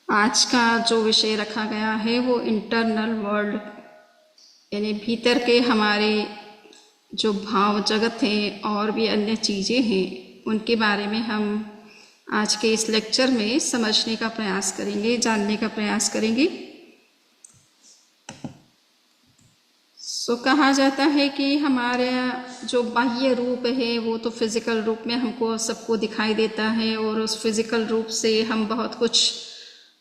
आज का जो विषय रखा गया है वो इंटरनल वर्ल्ड यानी भीतर के हमारे जो भाव जगत हैं और भी अन्य चीज़ें हैं उनके बारे में हम आज के इस लेक्चर में समझने का प्रयास करेंगे, जानने का प्रयास करेंगे। कहा जाता है कि हमारा जो बाह्य रूप है वो तो फिज़िकल रूप में हमको सबको दिखाई देता है और उस फिज़िकल रूप से हम बहुत कुछ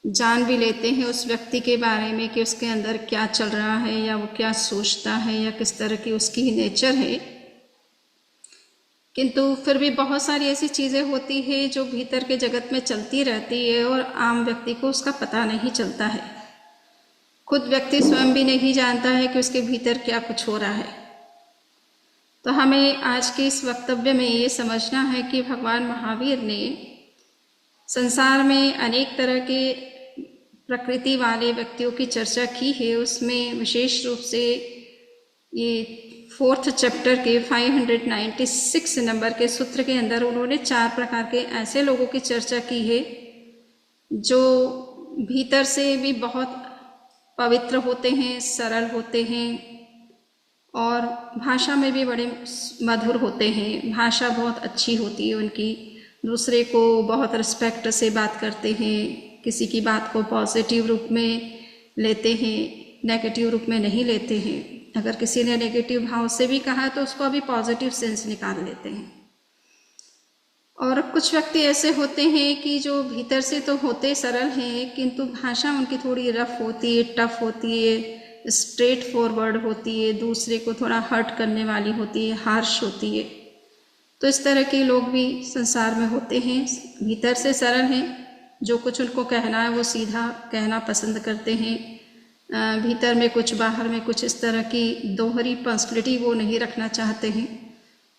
जान भी लेते हैं उस व्यक्ति के बारे में कि उसके अंदर क्या चल रहा है या वो क्या सोचता है या किस तरह की उसकी नेचर है। किंतु फिर भी बहुत सारी ऐसी चीज़ें होती है जो भीतर के जगत में चलती रहती है और आम व्यक्ति को उसका पता नहीं चलता है। खुद व्यक्ति स्वयं भी नहीं जानता है कि उसके भीतर क्या कुछ हो रहा है। तो हमें आज के इस वक्तव्य में ये समझना है कि भगवान महावीर ने संसार में अनेक तरह के प्रकृति वाले व्यक्तियों की चर्चा की है। उसमें विशेष रूप से ये 4th चैप्टर के 596 नंबर के सूत्र के अंदर उन्होंने 4 प्रकार के ऐसे लोगों की चर्चा की है जो भीतर से भी बहुत पवित्र होते हैं, सरल होते हैं और भाषा में भी बड़े मधुर होते हैं। भाषा बहुत अच्छी होती है उनकी, दूसरे को बहुत रिस्पेक्ट से बात करते हैं, किसी की बात को पॉजिटिव रूप में लेते हैं, नेगेटिव रूप में नहीं लेते हैं। अगर किसी ने नेगेटिव भाव से भी कहा तो उसको अभी पॉजिटिव सेंस निकाल लेते हैं। और कुछ व्यक्ति ऐसे होते हैं कि जो भीतर से तो होते सरल हैं किंतु भाषा उनकी थोड़ी रफ होती है, टफ होती है, स्ट्रेट फॉरवर्ड होती है, दूसरे को थोड़ा हर्ट करने वाली होती है, हार्श होती है। तो इस तरह के लोग भी संसार में होते हैं। भीतर से सरल हैं, जो कुछ उनको कहना है वो सीधा कहना पसंद करते हैं। भीतर में कुछ बाहर में कुछ, इस तरह की दोहरी पर्सनैलिटी वो नहीं रखना चाहते हैं।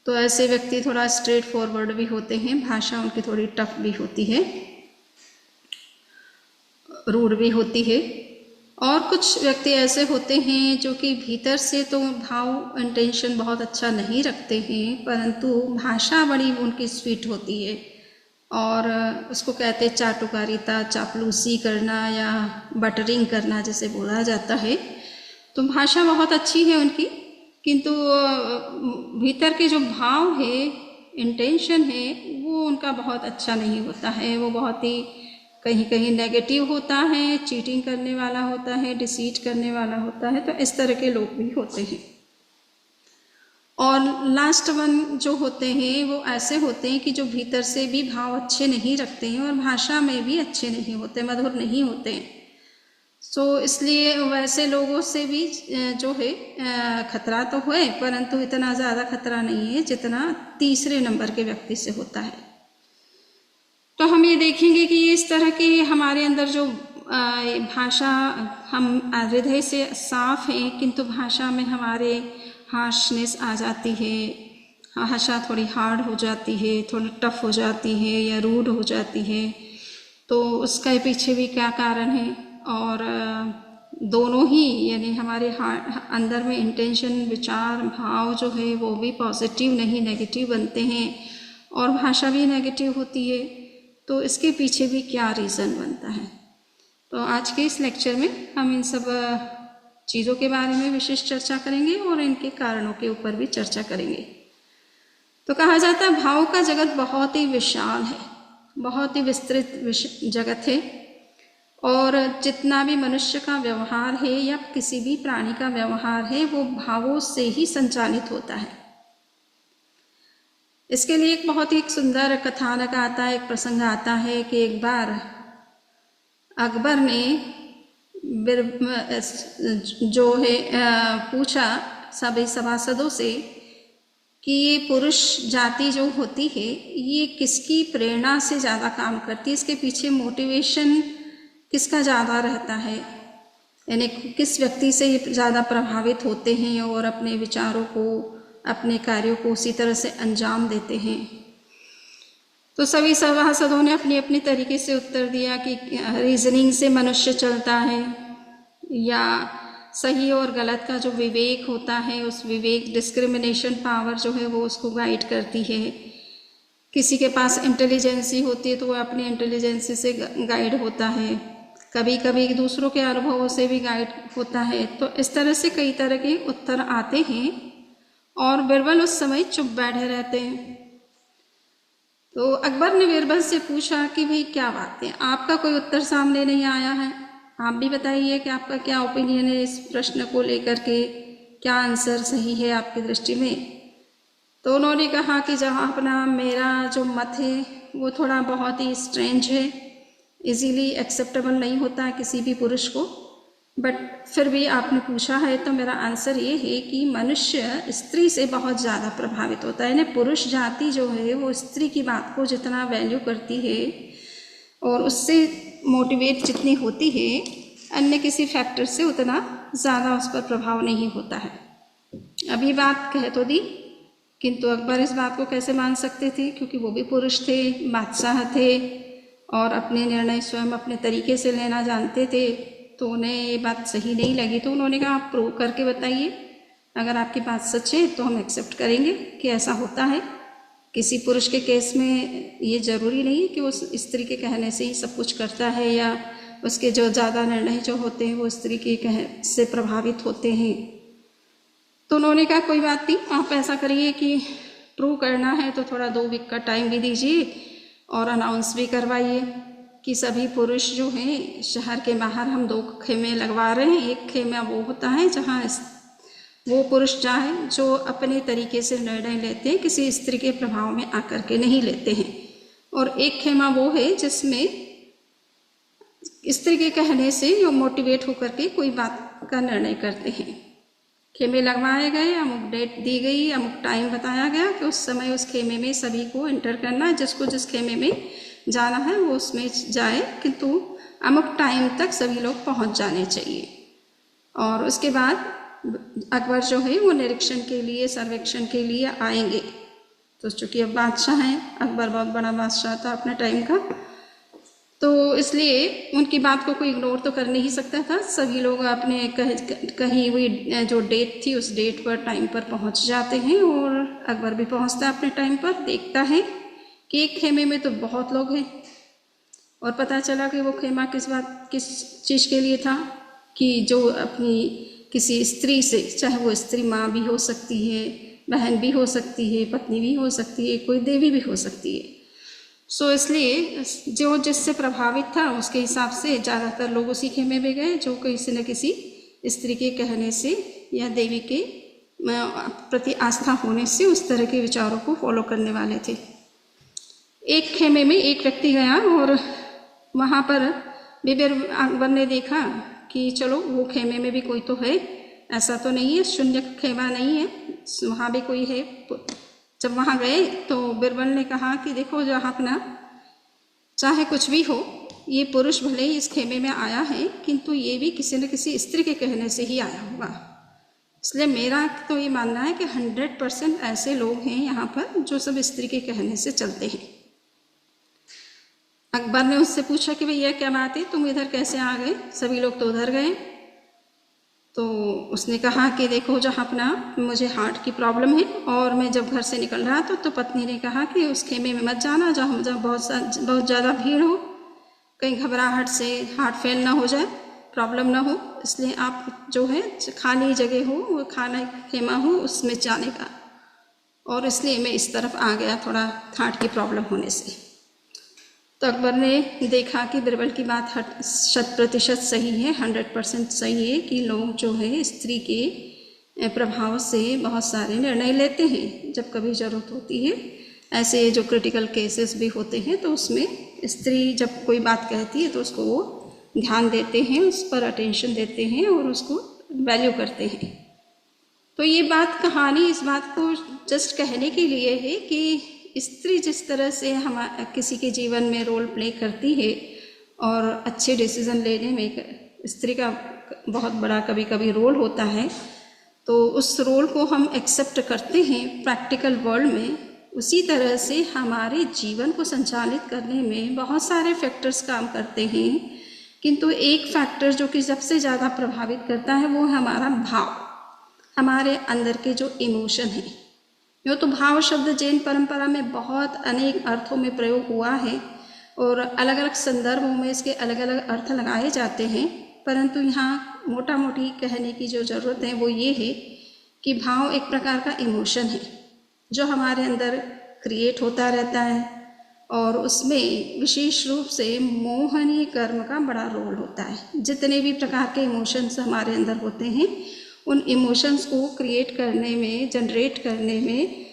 तो ऐसे व्यक्ति थोड़ा स्ट्रेट फॉरवर्ड भी होते हैं, भाषा उनकी थोड़ी टफ भी होती है, रूड भी होती है। और कुछ व्यक्ति ऐसे होते हैं जो कि भीतर से तो भाव इंटेंशन बहुत अच्छा नहीं रखते हैं परंतु भाषा बड़ी उनकी स्वीट होती है और उसको कहते हैं चाटुकारिता, चापलूसी करना या बटरिंग करना जैसे बोला जाता है। तो भाषा बहुत अच्छी है उनकी किंतु भीतर के जो भाव है, इंटेंशन है, वो उनका बहुत अच्छा नहीं होता है। वो बहुत ही कहीं कहीं नेगेटिव होता है, चीटिंग करने वाला होता है, डिसीट करने वाला होता है। तो इस तरह के लोग भी होते हैं। और लास्ट वन जो होते हैं वो ऐसे होते हैं कि जो भीतर से भी भाव अच्छे नहीं रखते हैं और भाषा में भी अच्छे नहीं होते, मधुर नहीं होते हैं। इसलिए वैसे लोगों से भी जो है खतरा तो है परंतु इतना ज़्यादा खतरा नहीं है जितना तीसरे नंबर के व्यक्ति से होता है। तो हम ये देखेंगे कि इस तरह की हमारे अंदर जो भाषा, हम हृदय से साफ हैं किंतु भाषा में हमारे हार्शनेस आ जाती है, भाषा थोड़ी हार्ड हो जाती है, थोड़ी टफ हो जाती है या रूड हो जाती है। तो उसके पीछे भी क्या कारण है और दोनों ही यानी हमारे अंदर में इंटेंशन, विचार, भाव जो है वो भी पॉजिटिव नहीं नेगेटिव बनते हैं और भाषा भी नेगेटिव होती है। तो इसके पीछे भी क्या रीज़न बनता है। तो आज के इस लेक्चर में हम इन सब चीज़ों के बारे में विशेष चर्चा करेंगे और इनके कारणों के ऊपर भी चर्चा करेंगे। तो कहा जाता है भाव का जगत बहुत ही विशाल है, बहुत ही विस्तृत जगत है और जितना भी मनुष्य का व्यवहार है या किसी भी प्राणी का व्यवहार है वो भावों से ही संचालित होता है। इसके लिए एक बहुत ही सुंदर कथानक आता है, एक प्रसंग आता है कि एक बार अकबर ने जो है पूछा सभी सभासदों से कि ये पुरुष जाति जो होती है ये किसकी प्रेरणा से ज़्यादा काम करती है, इसके पीछे मोटिवेशन किसका ज़्यादा रहता है, यानी किस व्यक्ति से ये ज़्यादा प्रभावित होते हैं और अपने विचारों को, अपने कार्यों को उसी तरह से अंजाम देते हैं। तो सभी सभासदों ने अपनी अपनी तरीके से उत्तर दिया कि रीजनिंग से मनुष्य चलता है या सही और गलत का जो विवेक होता है उस विवेक, डिस्क्रिमिनेशन पावर जो है वो उसको गाइड करती है। किसी के पास इंटेलिजेंसी होती है तो वो अपनी इंटेलिजेंसी से गाइड होता है। कभी कभी दूसरों के अनुभवों से भी गाइड होता है। तो इस तरह से कई तरह के उत्तर आते हैं और बिरबल उस समय चुप बैठे रहते हैं। तो अकबर ने बिरबल से पूछा कि भाई क्या बात है, आपका कोई उत्तर सामने नहीं आया है, आप भी बताइए कि आपका क्या ओपिनियन है इस प्रश्न को लेकर के, क्या आंसर सही है आपकी दृष्टि में। तो उन्होंने कहा कि जहाँ अपना मेरा जो मत है वो थोड़ा बहुत ही स्ट्रेंज है, इजीली एक्सेप्टेबल नहीं होता है किसी भी पुरुष को, बट फिर भी आपने पूछा है तो मेरा आंसर ये है कि मनुष्य स्त्री से बहुत ज़्यादा प्रभावित होता है। यानी पुरुष जाति जो है वो स्त्री की बात को जितना वैल्यू करती है और उससे मोटिवेट जितनी होती है, अन्य किसी फैक्टर से उतना ज़्यादा उस पर प्रभाव नहीं होता है। अभी बात कह तो दी, किंतु अकबर इस बात को कैसे मान सकते थे, क्योंकि वो भी पुरुष थे, बादशाह थे और अपने निर्णय स्वयं अपने तरीके से लेना जानते थे। तो उन्हें ये बात सही नहीं लगी, तो उन्होंने कहा आप प्रूव करके बताइए, अगर आपकी बात सच है तो हम एक्सेप्ट करेंगे कि ऐसा होता है। किसी पुरुष के केस में ये ज़रूरी नहीं है कि वो स्त्री के कहने से ही सब कुछ करता है, या उसके जो ज़्यादा निर्णय जो होते हैं वो स्त्री के कह से प्रभावित होते हैं। तो उन्होंने कहा कोई बात नहीं, आप ऐसा करिए कि प्रूव करना है तो थोड़ा 2 वीक का टाइम भी दीजिए और अनाउंस भी करवाइए कि सभी पुरुष जो हैं शहर के बाहर हम 2 खेमे लगवा रहे हैं। एक खेमा वो होता है जहाँ वो पुरुष चाहे जो अपने तरीके से निर्णय लेते हैं, किसी स्त्री के प्रभाव में आकर के नहीं लेते हैं, और एक खेमा वो है जिसमें स्त्री के कहने से जो मोटिवेट होकर के कोई बात का निर्णय करते हैं। खेमे लगवाए गए, अमुक डेट दी गई, अमुक टाइम बताया गया कि उस समय उस खेमे में सभी को एंटर करना है, जिसको जिस खेमे में जाना है वो उसमें जाए, किंतु अमुक टाइम तक सभी लोग पहुंच जाने चाहिए। और उसके बाद अकबर जो है वो निरीक्षण के लिए, सर्वेक्षण के लिए आएंगे। तो चूँकि अब बादशाह हैं, अकबर बहुत बड़ा बादशाह था अपने टाइम का, तो इसलिए उनकी बात को कोई इग्नोर तो कर नहीं सकता था। सभी लोग अपने कहीं हुई जो डेट थी उस डेट पर, टाइम पर पहुंच जाते हैं, और अकबर भी पहुंचता है अपने टाइम पर। देखता है कि एक खेमे में तो बहुत लोग हैं, और पता चला कि वो खेमा किस चीज़ के लिए था, कि जो अपनी किसी स्त्री से, चाहे वो स्त्री माँ भी हो सकती है, बहन भी हो सकती है, पत्नी भी हो सकती है, कोई देवी भी हो सकती है। सो इसलिए जो जिससे प्रभावित था उसके हिसाब से ज़्यादातर लोग उसी खेमे में गए जो किसी न किसी स्त्री के कहने से या देवी के प्रति आस्था होने से उस तरह के विचारों को फॉलो करने वाले थे। एक खेमे में एक व्यक्ति गया और वहाँ पर अकबर ने देखा कि चलो वो खेमे में भी कोई तो है, ऐसा तो नहीं है, शून्य खेमा नहीं है, वहाँ भी कोई है। जब वहाँ गए तो बिरबल ने कहा कि देखो जहाँ अपना चाहे कुछ भी हो, ये पुरुष भले ही इस खेमे में आया है, किंतु ये भी किसी न किसी स्त्री के कहने से ही आया होगा। इसलिए मेरा तो ये मानना है कि 100% ऐसे लोग हैं यहाँ पर जो सब स्त्री के कहने से चलते हैं। अकबर ने उससे पूछा कि भैया क्या बात है, तुम इधर कैसे आ गए, सभी लोग तो उधर गए। तो उसने कहा कि देखो जहाँ अपना मुझे हार्ट की प्रॉब्लम है, और मैं जब घर से निकल रहा था तो पत्नी ने कहा कि उस खेमे में मत जाना जहाँ बहुत ज़्यादा भीड़ हो, कहीं घबराहट से हार्ट फेल ना हो जाए, प्रॉब्लम ना हो, इसलिए आप जो है खाली जगह हो, वो खाना खेमा हो, उसमें जाने का। और इसलिए मैं इस तरफ आ गया थोड़ा हार्ट की प्रॉब्लम होने से। तो अकबर ने देखा कि बिरबल की बात 100% सही है, 100% सही है कि लोग जो है स्त्री के प्रभाव से बहुत सारे निर्णय लेते हैं जब कभी ज़रूरत होती है। ऐसे जो क्रिटिकल केसेस भी होते हैं तो उसमें स्त्री जब कोई बात कहती है तो उसको वो ध्यान देते हैं, उस पर अटेंशन देते हैं और उसको वैल्यू करते हैं। तो ये बात कहानी इस बात को जस्ट कहने के लिए है कि स्त्री जिस तरह से किसी के जीवन में रोल प्ले करती है और अच्छे डिसीज़न लेने में स्त्री का बहुत बड़ा कभी कभी रोल होता है, तो उस रोल को हम एक्सेप्ट करते हैं प्रैक्टिकल वर्ल्ड में। उसी तरह से हमारे जीवन को संचालित करने में बहुत सारे फैक्टर्स काम करते हैं, किंतु एक फैक्टर जो कि सबसे ज़्यादा प्रभावित करता है वो हमारा भाव, हमारे अंदर के जो इमोशन है। यूँ तो भाव शब्द जैन परंपरा में बहुत अनेक अर्थों में प्रयोग हुआ है और अलग अलग संदर्भों में इसके अलग अलग अर्थ लगाए जाते हैं, परंतु यहाँ मोटा मोटी कहने की जो ज़रूरत है वो ये है कि भाव एक प्रकार का इमोशन है जो हमारे अंदर क्रिएट होता रहता है, और उसमें विशेष रूप से मोहनीय कर्म का बड़ा रोल होता है। जितने भी प्रकार के इमोशंस हमारे अंदर होते हैं, उन इमोशंस को क्रिएट करने में, जनरेट करने में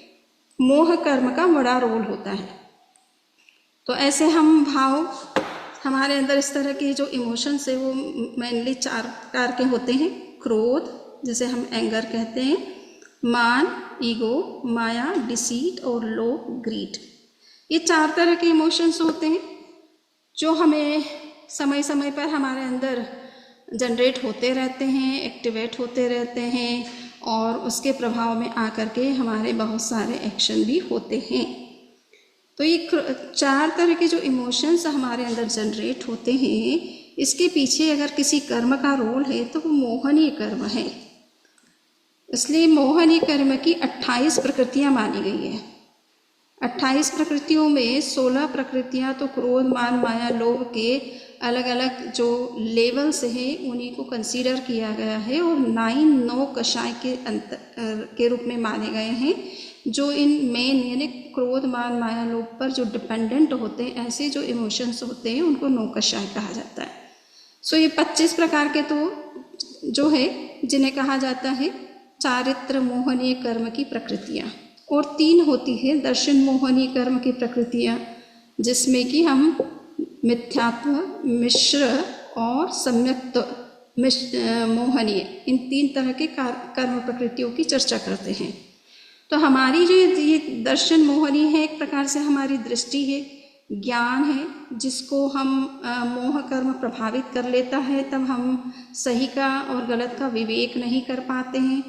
मोह कर्म का बड़ा रोल होता है। तो ऐसे हम भाव हमारे अंदर इस तरह के जो इमोशंस है वो मेनली 4 प्रकार के होते हैं। क्रोध, जिसे हम एंगर कहते हैं, मान, ईगो, माया, डिसीट और लोभ, ग्रीड। ये 4 तरह के इमोशंस होते हैं जो हमें समय समय पर हमारे अंदर जनरेट होते रहते हैं, एक्टिवेट होते रहते हैं, और उसके प्रभाव में आकर के हमारे बहुत सारे एक्शन भी होते हैं। तो ये 4 तरह के जो इमोशंस हमारे अंदर जनरेट होते हैं, इसके पीछे अगर किसी कर्म का रोल है तो वो मोहनीय कर्म है। इसलिए मोहनीय कर्म की 28 प्रकृतियाँ मानी गई है। 28 प्रकृतियों में 16 प्रकृतियाँ तो क्रोध, मान, माया, लोभ के अलग अलग जो लेवल्स हैं उन्हीं को कंसीडर किया गया है, और 9 कषाय के रूप में माने गए हैं जो इन मेन यानी क्रोध, मान, माया, लोभ पर जो डिपेंडेंट होते हैं, ऐसे जो इमोशंस होते हैं उनको 9 कषाय कहा जाता है। सो ये 25 प्रकार के तो जो है जिन्हें कहा जाता है चारित्र मोहनीय कर्म की प्रकृतियाँ, और 3 होती है दर्शन मोहनीय कर्म की प्रकृतियाँ, जिसमें कि हम मिथ्यात्व, मिश्र और सम्यक्त मोहनीय, इन 3 तरह के कर्म प्रकृतियों की चर्चा करते हैं। तो हमारी जो ये दर्शन मोहनीय है, एक प्रकार से हमारी दृष्टि है, ज्ञान है, जिसको हम मोह कर्म प्रभावित कर लेता है, तब हम सही का और गलत का विवेक नहीं कर पाते हैं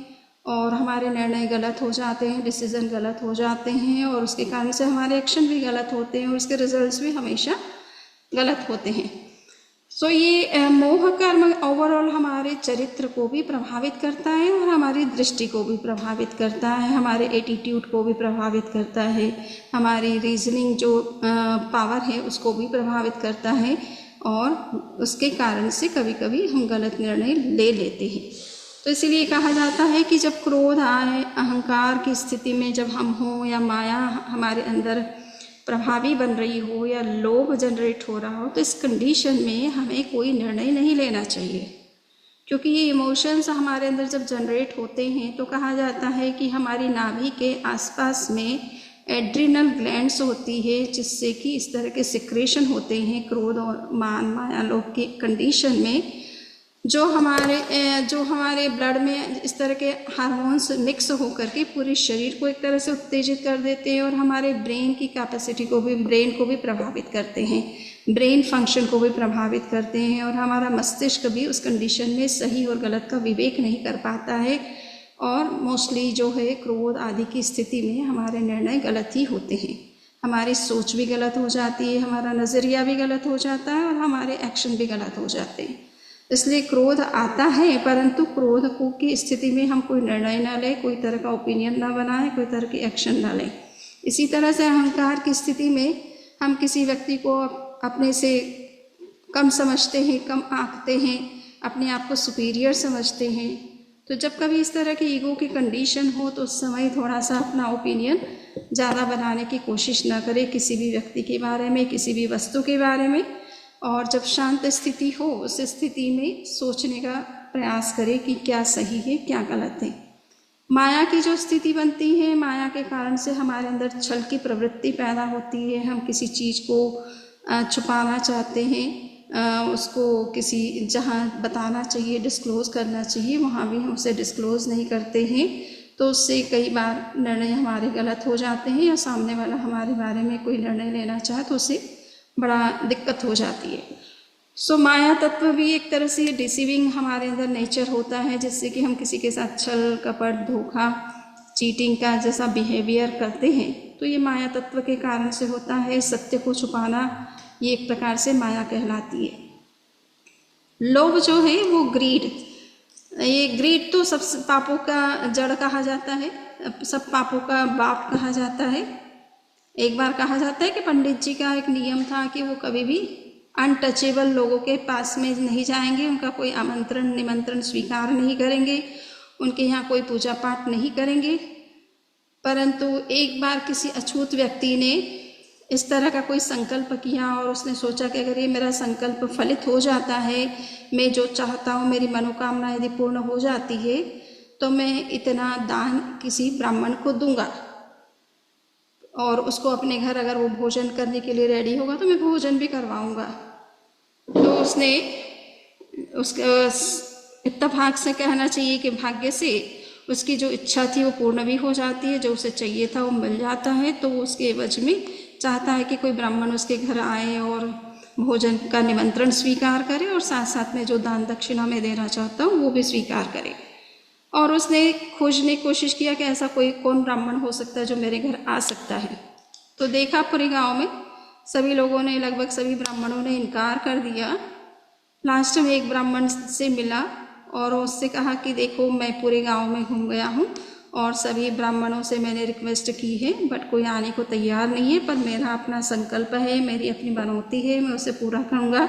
और हमारे निर्णय गलत हो जाते हैं, डिसीजन गलत हो जाते हैं, और उसके कारण से हमारे एक्शन भी गलत होते हैं और उसके रिजल्ट्स भी हमेशा गलत होते हैं। सो ये मोह कर्म ओवरऑल हमारे चरित्र को भी प्रभावित करता है और हमारी दृष्टि को भी प्रभावित करता है, हमारे एटीट्यूड को भी प्रभावित करता है, हमारी रीजनिंग जो पावर है उसको भी प्रभावित करता है, और उसके कारण से कभी कभी हम गलत निर्णय ले लेते हैं। तो इसीलिए कहा जाता है कि जब क्रोध आए, अहंकार की स्थिति में जब हम हों, या माया हमारे अंदर प्रभावी बन रही हो, या लोभ जनरेट हो रहा हो, तो इस कंडीशन में हमें कोई निर्णय नहीं लेना चाहिए, क्योंकि ये इमोशंस हमारे अंदर जब जनरेट होते हैं तो कहा जाता है कि हमारी नाभि के आसपास में एड्रिनल ग्लैंड्स होती है, जिससे कि इस तरह के सिक्रेशन होते हैं क्रोध और मान, माया, लोभ की कंडीशन में, जो हमारे ब्लड में इस तरह के हार्मोन्स मिक्स होकर के पूरे शरीर को एक तरह से उत्तेजित कर देते हैं, और हमारे ब्रेन की कैपेसिटी को भी, ब्रेन को भी प्रभावित करते हैं, ब्रेन फंक्शन को भी प्रभावित करते हैं, और हमारा मस्तिष्क भी उस कंडीशन में सही और गलत का विवेक नहीं कर पाता है, और मोस्टली जो है क्रोध आदि की स्थिति में हमारे निर्णय गलत ही होते हैं, हमारी सोच भी गलत हो जाती है, हमारा नज़रिया भी गलत हो जाता है, और हमारे एक्शन भी गलत हो जाते हैं। इसलिए क्रोध आता है, परंतु क्रोध को की स्थिति में हम कोई निर्णय ना लें, कोई तरह का ओपिनियन ना बनाएं, कोई तरह की एक्शन ना लें। इसी तरह से अहंकार की स्थिति में हम किसी व्यक्ति को अपने से कम समझते हैं, कम आंकते हैं, अपने आप को सुपीरियर समझते हैं। तो जब कभी इस तरह की ईगो की कंडीशन हो तो उस समय थोड़ा सा अपना ओपिनियन ज़्यादा बनाने की कोशिश ना करें किसी भी व्यक्ति के बारे में, किसी भी वस्तु के बारे में, और जब शांत स्थिति हो उस स्थिति में सोचने का प्रयास करें कि क्या सही है, क्या गलत है। माया की जो स्थिति बनती है, माया के कारण से हमारे अंदर छल की प्रवृत्ति पैदा होती है, हम किसी चीज़ को छुपाना चाहते हैं, उसको किसी जहाँ बताना चाहिए, डिस्क्लोज़ करना चाहिए, वहाँ भी हम उसे डिस्क्लोज़ नहीं करते हैं, तो उससे कई बार निर्णय हमारे गलत हो जाते हैं, या सामने वाला हमारे बारे में कोई निर्णय लेना चाहे तो उसे बड़ा दिक्कत हो जाती है। सो माया तत्व भी एक तरह से डिसीविंग हमारे अंदर नेचर होता है, जिससे कि हम किसी के साथ छल, कपट, धोखा, चीटिंग का जैसा बिहेवियर करते हैं, तो ये माया तत्व के कारण से होता है। सत्य को छुपाना ये एक प्रकार से माया कहलाती है। लोभ जो है वो ग्रीड, ये ग्रीड तो सब पापों का जड़ कहा जाता है, सब पापों का बाप कहा जाता है। एक बार कहा जाता है कि पंडित जी का एक नियम था कि वो कभी भी अनटचेबल लोगों के पास में नहीं जाएंगे, उनका कोई आमंत्रण निमंत्रण स्वीकार नहीं करेंगे, उनके यहाँ कोई पूजा पाठ नहीं करेंगे। परंतु एक बार किसी अछूत व्यक्ति ने इस तरह का कोई संकल्प किया और उसने सोचा कि अगर ये मेरा संकल्प फलित हो जाता है, मैं जो चाहता हूँ मेरी मनोकामना यदि पूर्ण हो जाती है, तो मैं इतना दान किसी ब्राह्मण को दूंगा और उसको अपने घर अगर वो भोजन करने के लिए रेडी होगा तो मैं भोजन भी करवाऊंगा। तो उसने उसके इत्तेफाक से कहना चाहिए कि भाग्य से उसकी जो इच्छा थी वो पूर्ण भी हो जाती है, जो उसे चाहिए था वो मिल जाता है। तो वो उसके एवज में चाहता है कि कोई ब्राह्मण उसके घर आए और भोजन का निमंत्रण स्वीकार करे और साथ साथ में जो दान दक्षिणा में देना चाहता हूँ वो भी स्वीकार करे। और उसने खोजने की कोशिश किया कि ऐसा कोई कौन ब्राह्मण हो सकता है जो मेरे घर आ सकता है। तो देखा पूरे गांव में सभी लोगों ने, लगभग सभी ब्राह्मणों ने इनकार कर दिया। लास्ट में एक ब्राह्मण से मिला और उससे कहा कि देखो मैं पूरे गांव में घूम गया हूँ और सभी ब्राह्मणों से मैंने रिक्वेस्ट की है बट कोई आने को तैयार नहीं है, पर मेरा अपना संकल्प है, मेरी अपनी मनौती है, मैं उसे पूरा करूँगा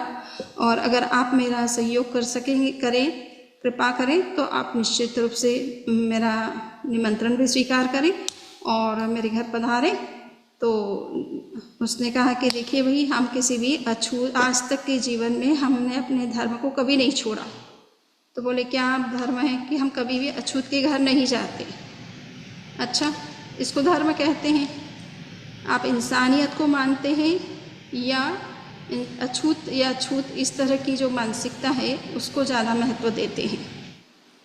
और अगर आप मेरा सहयोग कर सकेंगे, करें, कृपा करें तो आप निश्चित रूप से मेरा निमंत्रण भी स्वीकार करें और मेरे घर पधारें। तो उसने कहा कि देखिए भाई, हम किसी भी अछूत आज तक के जीवन में हमने अपने धर्म को कभी नहीं छोड़ा। तो बोले क्या धर्म है कि हम कभी भी अछूत के घर नहीं जाते। अच्छा, इसको धर्म कहते हैं? आप इंसानियत को मानते हैं या अछूत या छूत इस तरह की जो मानसिकता है उसको ज़्यादा महत्व देते हैं?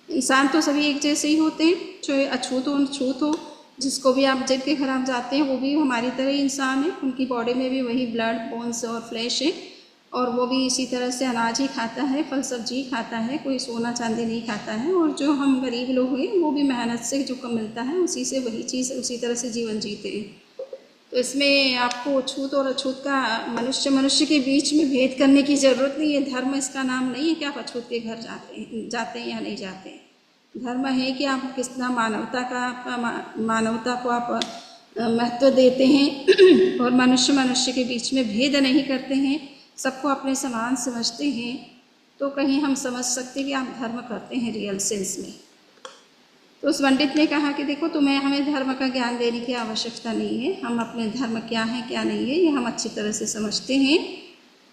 इंसान तो सभी एक जैसे ही होते हैं, चाहे अछूत हो छूत हो, जिसको भी आप जिनके घर आप जाते हैं वो भी हमारी तरह ही इंसान है, उनकी बॉडी में भी वही ब्लड बोन्स और फ्लैश है और वो भी इसी तरह से अनाज ही खाता है, फल सब्जी खाता है, कोई सोना चांदी नहीं खाता है। और जो हम गरीब लोग हैं वो भी मेहनत से जो कम मिलता है उसी से वही चीज़ उसी तरह से जीवन जीते हैं। तो इसमें आपको अछूत और अछूत का मनुष्य के बीच में भेद करने की ज़रूरत नहीं है। धर्म इसका नाम नहीं है कि आप अछूत के घर जाते हैं या नहीं जाते हैं। धर्म है कि आप कितना मानवता को आप महत्व देते हैं और मनुष्य के बीच में भेद नहीं करते हैं, सबको अपने समान समझते हैं। तो कहीं हम समझ सकते हैं कि आप धर्म करते हैं रियल सेंस में। तो उस पंडित ने कहा कि देखो, तुम्हें हमें धर्म का ज्ञान देने की आवश्यकता नहीं है, हम अपने धर्म क्या है क्या नहीं है ये हम अच्छी तरह से समझते हैं,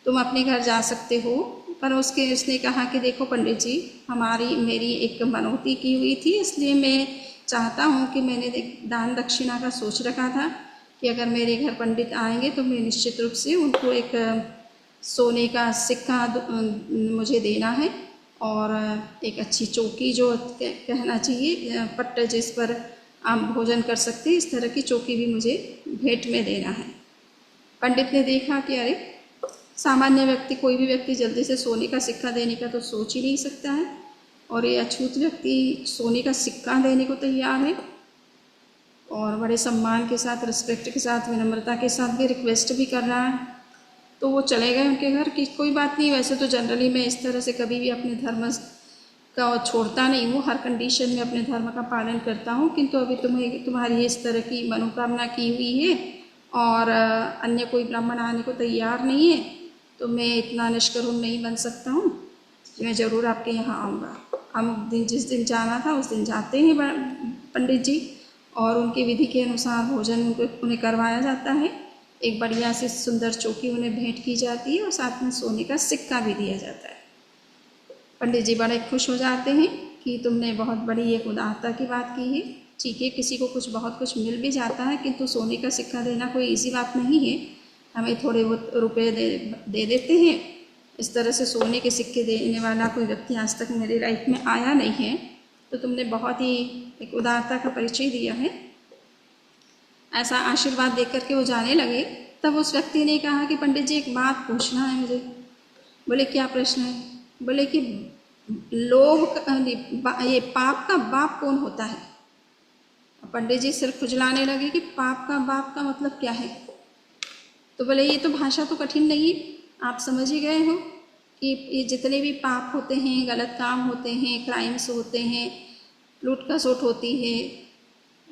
तुम अपने घर जा सकते हो। पर उसने कहा कि देखो पंडित जी, मेरी एक मनौती की हुई थी, इसलिए मैं चाहता हूँ कि मैंने दान दक्षिणा का सोच रखा था कि अगर मेरे घर पंडित आएंगे तो मैं निश्चित रूप से उनको एक सोने का सिक्का मुझे देना है और एक अच्छी चौकी जो कहना चाहिए पट्टे जिस पर आप भोजन कर सकते हैं, इस तरह की चौकी भी मुझे भेंट में देना है। पंडित ने देखा कि अरे, सामान्य व्यक्ति, कोई भी व्यक्ति जल्दी से सोने का सिक्का देने का तो सोच ही नहीं सकता है और ये अछूत व्यक्ति सोने का सिक्का देने को तैयार है और बड़े सम्मान के साथ, रिस्पेक्ट के साथ, विनम्रता के साथ भी रिक्वेस्ट भी कर रहा है। तो वो चले गए उनके घर कि कोई बात नहीं, वैसे तो जनरली मैं इस तरह से कभी भी अपने धर्म का छोड़ता नहीं हूँ, हर कंडीशन में अपने धर्म का पालन करता हूँ, किंतु अभी तुम्हारी इस तरह की मनोकामना की हुई है और अन्य कोई ब्राह्मण आने को तैयार नहीं है, तो मैं इतना निष्करुण नहीं बन सकता हूँ, मैं ज़रूर आपके यहाँ आऊँगा। हम जिस दिन जाना था उस दिन जाते हैं पंडित जी और उनकी विधि के अनुसार भोजन उन्हें करवाया जाता है, एक बढ़िया सी सुंदर चौकी उन्हें भेंट की जाती है और साथ में सोने का सिक्का भी दिया जाता है। पंडित जी बड़े खुश हो जाते हैं कि तुमने बहुत बड़ी एक उदारता की बात की है। ठीक है, किसी को बहुत कुछ मिल भी जाता है, किंतु सोने का सिक्का देना कोई ईजी बात नहीं है, हमें थोड़े बहुत रुपये दे देते हैं। इस तरह से सोने के सिक्के देने वाला कोई व्यक्ति आज तक मेरी लाइफ में आया नहीं है, तो तुमने बहुत ही एक उदारता का परिचय दिया है। ऐसा आशीर्वाद देकर के वो जाने लगे। तब उस व्यक्ति ने कहा कि पंडित जी, एक बात पूछना है मुझे। बोले क्या प्रश्न है? बोले कि ये पाप का बाप कौन होता है? पंडित जी सिर खुजलाने लगे कि पाप का बाप का मतलब क्या है? तो बोले ये तो भाषा तो कठिन नहीं है, आप समझ ही गए हो कि ये जितने भी पाप होते हैं, गलत काम होते हैं, क्राइम्स होते हैं, लूट खसोट होती है,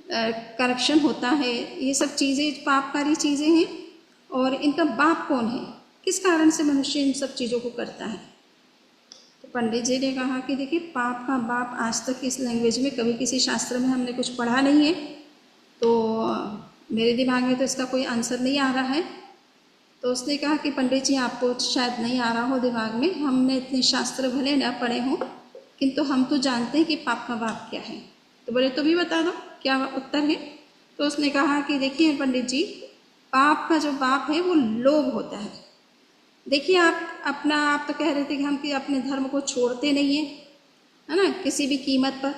करप्शन होता है, ये सब चीज़ें पापकारी चीज़ें हैं। और इनका बाप कौन है, किस कारण से मनुष्य इन सब चीज़ों को करता है? तो पंडित जी ने कहा कि देखिए, पाप का बाप आज तक इस लैंग्वेज में कभी किसी शास्त्र में हमने कुछ पढ़ा नहीं है, तो मेरे दिमाग में तो इसका कोई आंसर नहीं आ रहा है। तो उसने कहा कि पंडित जी, आपको शायद नहीं आ रहा हो दिमाग में, हमने इतने शास्त्र भले न पढ़े हों, किंतु हम तो जानते हैं कि पाप का बाप क्या है। तो बोले तो भी बता दो क्या उत्तर है। तो उसने कहा कि देखिए पंडित जी, पाप का जो बाप है वो लोभ होता है। देखिए, आप तो कह रहे थे कि हम कि अपने धर्म को छोड़ते नहीं हैं, है ना, किसी भी कीमत पर।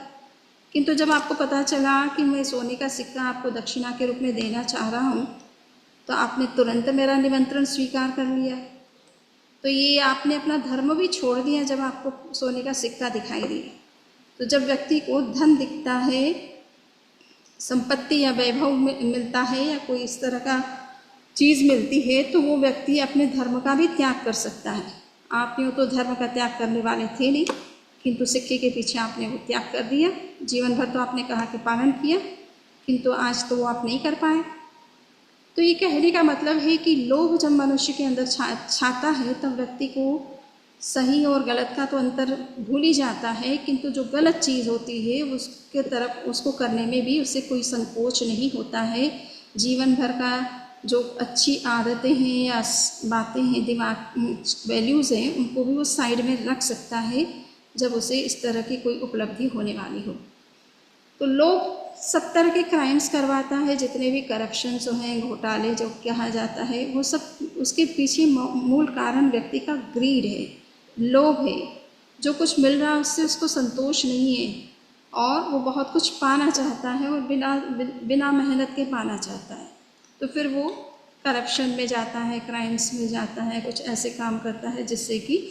किंतु जब आपको पता चला कि मैं सोने का सिक्का आपको दक्षिणा के रूप में देना चाह रहा हूँ, तो आपने तुरंत मेरा निमंत्रण स्वीकार कर लिया। तो ये आपने अपना धर्म भी छोड़ दिया जब आपको सोने का सिक्का दिखाई दिया। तो जब व्यक्ति को धन दिखता है, संपत्ति या वैभव मिलता है, या कोई इस तरह का चीज़ मिलती है, तो वो व्यक्ति अपने धर्म का भी त्याग कर सकता है। आप यूँ तो धर्म का त्याग करने वाले थे नहीं, किंतु सिक्के के पीछे आपने वो त्याग कर दिया। जीवन भर तो आपने कहा कि पालन किया, किंतु आज तो वो आप नहीं कर पाए। तो ये कहने का मतलब है कि लोभ जब मनुष्य के अंदर छाता है, तब व्यक्ति को सही और गलत का तो अंतर भूल ही जाता है, किंतु जो गलत चीज़ होती है उसके तरफ उसको करने में भी उसे कोई संकोच नहीं होता है। जीवन भर का जो अच्छी आदतें हैं या बातें हैं, दिमाग वैल्यूज़ हैं, उनको भी वो साइड में रख सकता है जब उसे इस तरह की कोई उपलब्धि होने वाली हो। तो लोग सब तरह के क्राइम्स करवाता है, जितने भी करप्शन जो हैं, घोटाले जो कहा जाता है, वो सब उसके पीछे मूल कारण व्यक्ति का ग्रीड है, लोभ है। जो कुछ मिल रहा है उससे उसको संतोष नहीं है, और वो बहुत कुछ पाना चाहता है, और बिना मेहनत के पाना चाहता है। तो फिर वो करप्शन में जाता है, क्राइम्स में जाता है, कुछ ऐसे काम करता है जिससे कि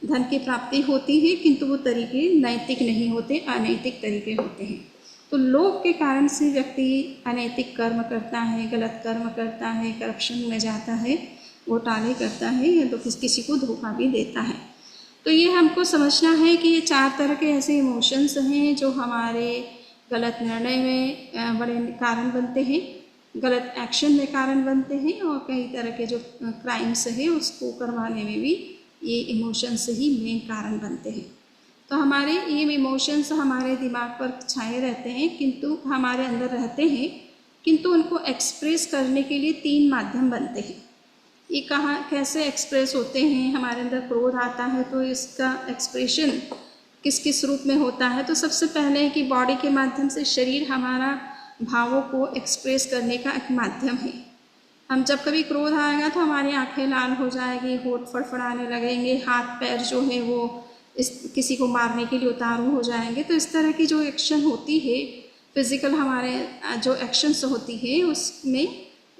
धन की प्राप्ति होती है, किंतु वो तरीके नैतिक नहीं होते, अनैतिक तरीके होते हैं। तो लोभ के कारण से व्यक्ति अनैतिक कर्म करता है, गलत कर्म करता है, करप्शन में जाता है, घोटाले करता है, या तो किसी को धोखा भी देता है। तो ये हमको समझना है कि ये 4 तरह के ऐसे इमोशंस हैं जो हमारे गलत निर्णय में बड़े कारण बनते हैं, गलत एक्शन में कारण बनते हैं, और कई तरह के जो क्राइम्स हैं उसको करवाने में भी ये इमोशंस ही मेन कारण बनते हैं। तो हमारे ये इमोशंस हमारे दिमाग पर छाए रहते हैं, किंतु हमारे अंदर रहते हैं, किंतु उनको एक्सप्रेस करने के लिए 3 माध्यम बनते हैं। ये कहाँ कैसे एक्सप्रेस होते हैं? हमारे अंदर क्रोध आता है तो इसका एक्सप्रेशन किस किस रूप में होता है? तो सबसे पहले है कि बॉडी के माध्यम से शरीर हमारा भावों को एक्सप्रेस करने का एक माध्यम है। हम जब कभी क्रोध आएगा तो हमारी आंखें लाल हो जाएगी, होंठ फड़फड़ाने लगेंगे, हाथ पैर जो है वो किसी को मारने के लिए उतारू हो जाएंगे। तो इस तरह की जो एक्शन होती है, फिज़िकल हमारे जो एक्शंस होती है,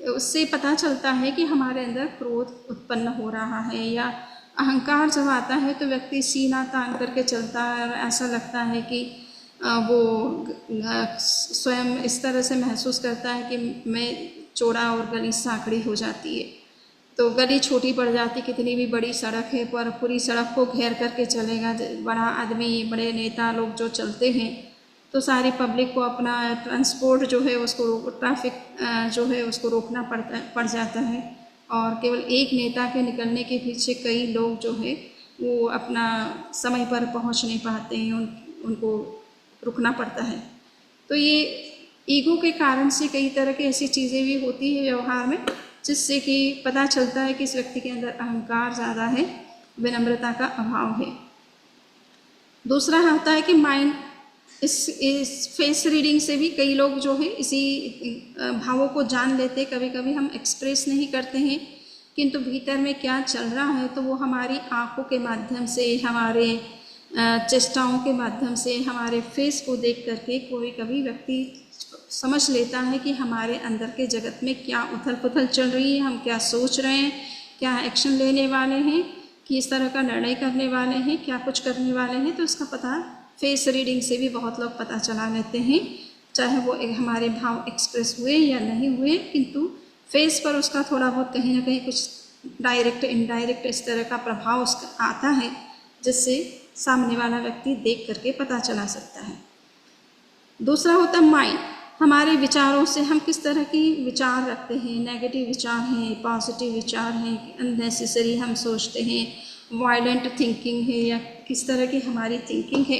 उससे पता चलता है कि हमारे अंदर क्रोध उत्पन्न हो रहा है। या अहंकार जब आता है तो व्यक्ति सीना तान करके चलता है, और ऐसा लगता है कि वो स्वयं इस तरह से महसूस करता है कि मैं चौड़ा, और गली सांकड़ी हो जाती है। तो गली छोटी पड़ जाती, कितनी भी बड़ी सड़क है, पर पूरी सड़क को घेर करके चलेगा बड़ा आदमी, बड़े नेता लोग जो चलते हैं, तो सारी पब्लिक को अपना ट्रांसपोर्ट जो है उसको ट्रैफिक जो है उसको रोकना पड़ जाता है, और केवल एक नेता के निकलने के पीछे कई लोग जो है वो अपना समय पर पहुंच नहीं पाते हैं, उनको रुकना पड़ता है। तो ये ईगो के कारण से कई तरह की ऐसी चीज़ें भी होती है व्यवहार में, जिससे कि पता चलता है कि इस व्यक्ति के अंदर अहंकार ज़्यादा है, विनम्रता का अभाव है। दूसरा होता है कि माइंड, इस फेस रीडिंग से भी कई लोग जो है इसी भावों को जान लेते। कभी कभी हम एक्सप्रेस नहीं करते हैं, किंतु भीतर में क्या चल रहा है तो वो हमारी आँखों के माध्यम से, हमारे चेष्टाओं के माध्यम से, हमारे फेस को देख करके कोई कभी व्यक्ति समझ लेता है कि हमारे अंदर के जगत में क्या उथल पुथल चल रही है, हम क्या सोच रहे हैं, क्या एक्शन लेने वाले हैं, किस तरह का निर्णय करने वाले हैं, क्या कुछ करने वाले हैं। तो इसका पता फेस रीडिंग से भी बहुत लोग पता चला लेते हैं, चाहे वो हमारे भाव एक्सप्रेस हुए या नहीं हुए, किंतु फेस पर उसका थोड़ा बहुत कहीं ना कहीं कुछ डायरेक्ट इनडायरेक्ट इस तरह का प्रभाव उसका आता है, जिससे सामने वाला व्यक्ति देख करके पता चला सकता है। दूसरा होता है माइंड। हमारे विचारों से हम किस तरह की विचार रखते हैं, नेगेटिव विचार हैं, पॉजिटिव विचार हैं, अननेसेसरी हम सोचते हैं, वायलेंट थिंकिंग है या किस तरह की हमारी थिंकिंग है।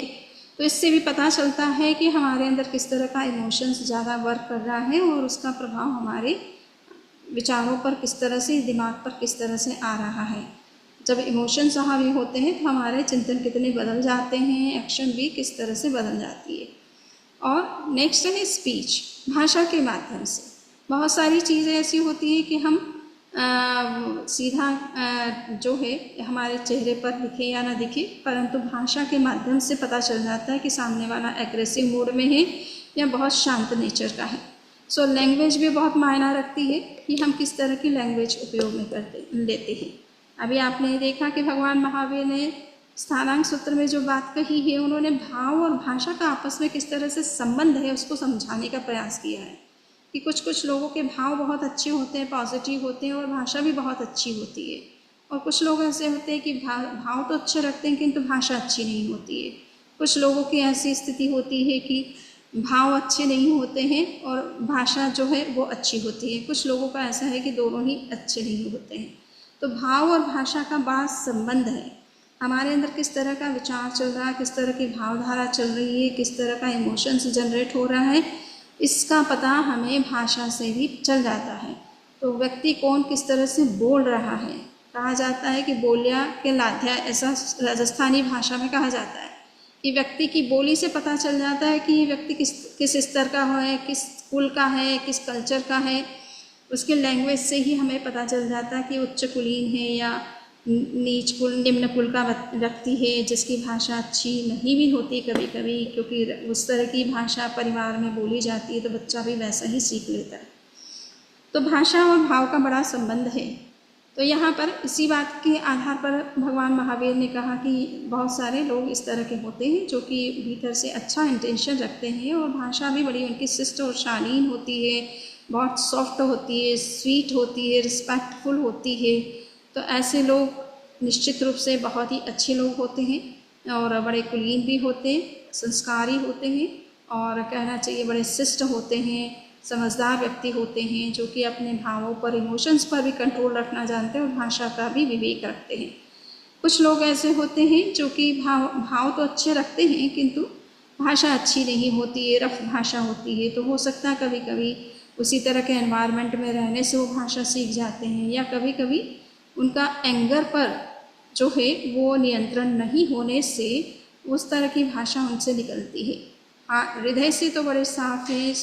तो इससे भी पता चलता है कि हमारे अंदर किस तरह का इमोशंस ज़्यादा वर्क कर रहा है और उसका प्रभाव हमारे विचारों पर किस तरह से, दिमाग पर किस तरह से आ रहा है। जब इमोशंस हावी होते हैं तो हमारे चिंतन कितने बदल जाते हैं, एक्शन भी किस तरह से बदल जाती है। और नेक्स्ट है स्पीच, भाषा के माध्यम से बहुत सारी चीज़ें ऐसी होती हैं कि हम सीधा जो है हमारे चेहरे पर दिखे या ना दिखे, परंतु भाषा के माध्यम से पता चल जाता है कि सामने वाला एग्रेसिव मूड में है या बहुत शांत नेचर का है। सो लैंग्वेज भी बहुत मायना रखती है कि हम किस तरह की लैंग्वेज उपयोग में लेते हैं। अभी आपने देखा कि भगवान महावीर ने स्थानांक सूत्र में जो बात कही है, उन्होंने भाव और भाषा का आपस में किस तरह से संबंध है उसको समझाने का प्रयास किया है कि कुछ लोगों के भाव बहुत अच्छे होते हैं, पॉजिटिव होते हैं और भाषा भी बहुत अच्छी होती है, और कुछ लोग ऐसे होते हैं कि भाव तो अच्छे रखते हैं किंतु भाषा अच्छी नहीं होती है। कुछ लोगों की ऐसी स्थिति होती है कि भाव अच्छे नहीं होते हैं और भाषा जो है वो अच्छी होती है। कुछ लोगों का ऐसा है कि दोनों ही अच्छे नहीं होते हैं। तो भाव और भाषा का बड़ा संबंध है। हमारे अंदर किस तरह का विचार चल रहा है, किस तरह की भावधारा चल रही है, किस तरह का इमोशंस जनरेट हो रहा है, इसका पता हमें भाषा से भी चल जाता है। तो व्यक्ति कौन किस तरह से बोल रहा है, कहा जाता है कि बोलिया के लाध्या, ऐसा राजस्थानी भाषा में कहा जाता है कि व्यक्ति की बोली से पता चल जाता है कि ये व्यक्ति किस स्तर का है, किस कुल का है, किस कल्चर का है। उसके लैंग्वेज से ही हमें पता चल जाता है कि उच्च कुलीन है या नीच कुल, निम्न कुल का व्यक्ति है, जिसकी भाषा अच्छी नहीं भी होती कभी कभी, क्योंकि उस तरह की भाषा परिवार में बोली जाती है तो बच्चा भी वैसा ही सीख लेता है। तो भाषा और भाव का बड़ा संबंध है। तो यहाँ पर इसी बात के आधार पर भगवान महावीर ने कहा कि बहुत सारे लोग इस तरह के होते हैं जो कि भीतर से अच्छा इंटेंशन रखते हैं और भाषा भी बड़ी उनकी शिष्ट और शालीन होती है, बहुत सॉफ्ट होती है, स्वीट होती है, रिस्पेक्टफुल होती है। तो ऐसे लोग निश्चित रूप से बहुत ही अच्छे लोग होते हैं और बड़े कुलीन भी होते हैं, संस्कारी होते हैं और कहना चाहिए बड़े शिष्ट होते हैं, समझदार व्यक्ति होते हैं जो कि अपने भावों पर, इमोशंस पर भी कंट्रोल रखना जानते हैं और भाषा का भी विवेक रखते हैं। कुछ लोग ऐसे होते हैं जो कि भाव तो अच्छे रखते हैं किंतु भाषा अच्छी नहीं होती है, रफ भाषा होती है। तो हो सकता है कभी कभी उसी तरह के एनवायरनमेंट में रहने से वो भाषा सीख जाते हैं, या कभी कभी उनका एंगर पर जो है वो नियंत्रण नहीं होने से उस तरह की भाषा उनसे निकलती है। हृदय से तो बड़े साफ हैं,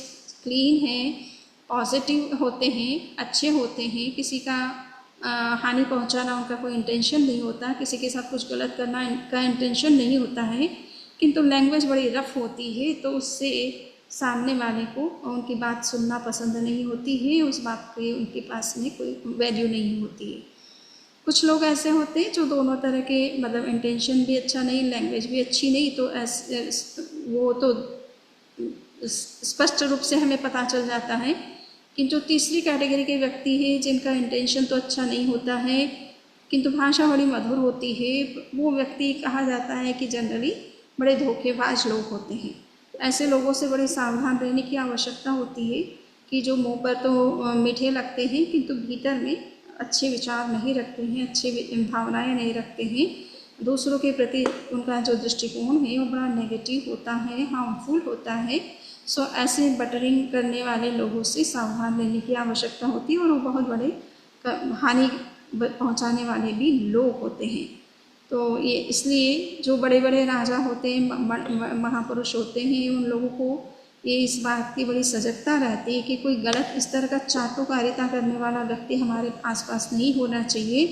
क्लीन हैं, पॉजिटिव होते हैं, अच्छे होते हैं, किसी का हानि पहुंचाना उनका कोई इंटेंशन नहीं होता, किसी के साथ कुछ गलत करना का इंटेंशन नहीं होता है, किंतु लैंग्वेज बड़ी रफ होती है तो उससे सामने वाले को उनकी बात सुनना पसंद नहीं होती है, उस बात की उनके पास में कोई वैल्यू नहीं होती है। कुछ लोग ऐसे होते हैं जो दोनों तरह के, मतलब इंटेंशन भी अच्छा नहीं, लैंग्वेज भी अच्छी नहीं, तो वो तो स्पष्ट रूप से हमें पता चल जाता है कि जो तीसरी कैटेगरी के व्यक्ति हैं जिनका इंटेंशन तो अच्छा नहीं होता है किंतु भाषा बड़ी मधुर होती है, वो व्यक्ति कहा जाता है कि जनरली बड़े धोखेबाज लोग होते हैं। ऐसे लोगों से बड़े सावधान रहने की आवश्यकता होती है कि जो मुंह पर तो मीठे लगते हैं किंतु भीतर में अच्छे विचार नहीं रखते हैं, अच्छे भावनाएं नहीं रखते हैं, दूसरों के प्रति उनका जो दृष्टिकोण है वो बड़ा नेगेटिव होता है, हार्मफुल होता है। सो ऐसे बटरिंग करने वाले लोगों से सावधान रहने की आवश्यकता होती है और वो बहुत बड़े हानि पहुंचाने वाले भी लोग होते हैं। तो ये इसलिए जो बड़े बड़े राजा होते हैं, महापुरुष होते हैं, उन लोगों को ये इस बात की बड़ी सजगता रहती है कि कोई गलत इस तरह का चाटुकारिता करने वाला व्यक्ति हमारे आसपास नहीं होना चाहिए,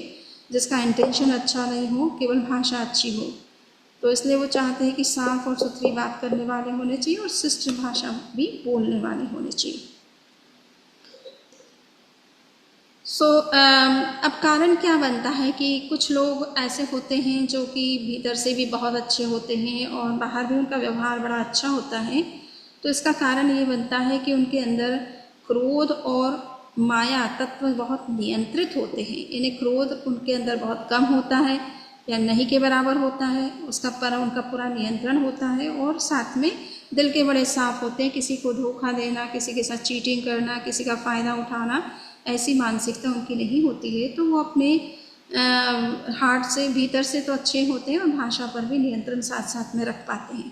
जिसका इंटेंशन अच्छा नहीं हो, केवल भाषा अच्छी हो। तो इसलिए वो चाहते हैं कि साफ और सुथरी बात करने वाले होने चाहिए और शिष्ट भाषा भी बोलने वाले होने चाहिए। अब कारण क्या बनता है कि कुछ लोग ऐसे होते हैं जो कि भीतर से भी बहुत अच्छे होते हैं और बाहर भी उनका व्यवहार बड़ा अच्छा होता है। तो इसका कारण ये बनता है कि उनके अंदर क्रोध और माया तत्व बहुत नियंत्रित होते हैं। इन्हें क्रोध उनके अंदर बहुत कम होता है या नहीं के बराबर होता है, उनका पूरा नियंत्रण होता है और साथ में दिल के बड़े साफ होते हैं। किसी को धोखा देना, किसी के साथ चीटिंग करना, किसी का फ़ायदा उठाना, ऐसी मानसिकता उनकी नहीं होती है। तो वो अपने हार्ट से, भीतर से तो अच्छे होते हैं और भाषा पर भी नियंत्रण साथ साथ में रख पाते हैं।